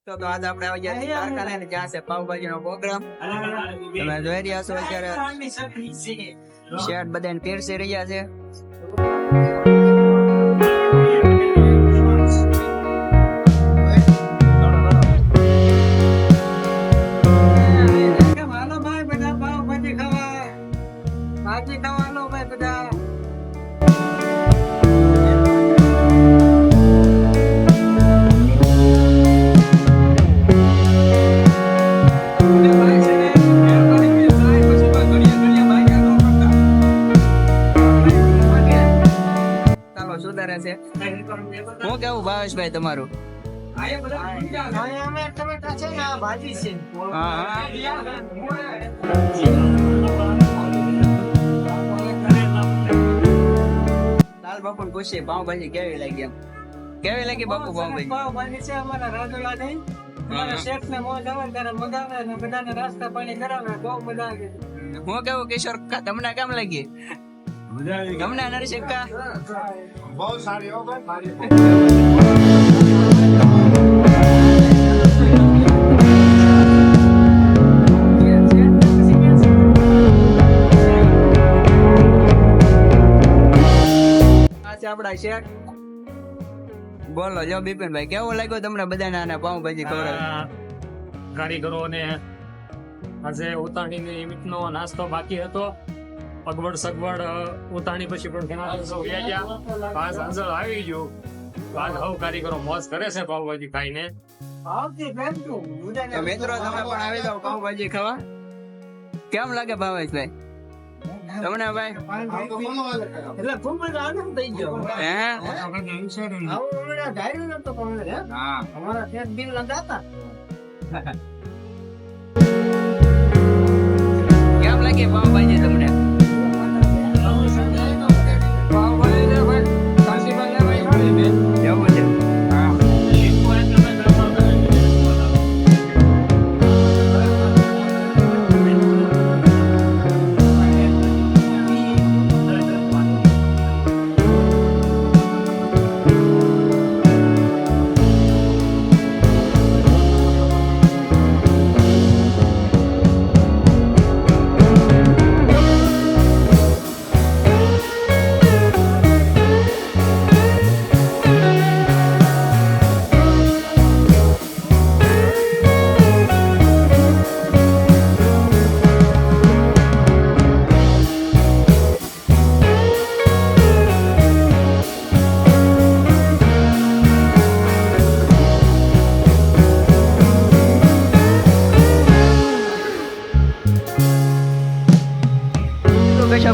તો આજે આપણે આવી ગયા છીએ કારખાને ને જ્યાં છે પાવભાજીનો પ્રોગ્રામ. તમે જોઈ રહ્યા છો અત્યારે શેઠ બધાને પીરસી રહ્યા છે. ભાજી ખાવાનો ભાઈ બધા. સુધારે છે. હું કેવું ભાવેશભાઈ તમારું? લાલ બાપુ પૂછીએ પાવભાજી કેવી લાગી? એમ કેવી લાગી બાપુ પાવભાજી? પાવભાજી છે અમારા રાજુલા નહીં. અમારા શેઠ ને મોજ આવે ત્યારે મગાવે ને બધાને નાસ્તા પાણી કરાવે. બહુ મજા આવે. હું કેવું કિશોર તમને કેમ લાગી? તમને નરસિંહ કા બહુ સારી હો ભાઈ. આપડા શેઠ બોલો જો બિપિનભાઈ કેવો લાગ્યો તમને બધાને આને પાવભાજી ખવડાવી? કારીગરોને આજે ઉતાણી નિમિત્તનો નાસ્તો બાકી હતો. અગવડ સગવડ ઉતાણી પછી પણ ઘણા દિવસો વયા ગયા. આજ અંજળ આવી ગયું. આજ હવ કારીગરો મોજ કરે છે પાવભાજી ખાઈને. તો મિત્રો તમે પણ આવી જાઓ પાવભાજી ખાવા. કેમ લાગે ભાવેશભાઈ તમને? ભાઈ એટલે ખૂબ જ આનંદ થઈ ગયો. હે આવું ધાર્યું નતો પણ અમારા શેઠ બિલ લગાતા. કેમ લાગે પાવભાજી તમને? એવું છે.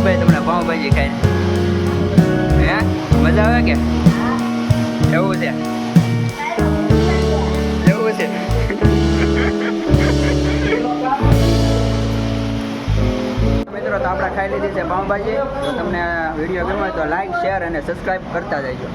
ભાઈ તમને પાવભાજી ખાઈને હે મજા આવે કે? એવું છે. એવું છે. મિત્રો તો આપણે ખાઈ લીધી છે પાવભાજી. તો તમને વિડીયો ગમ્યો હોય તો લાઈક શેર અને સબસ્ક્રાઈબ કરતા જજો.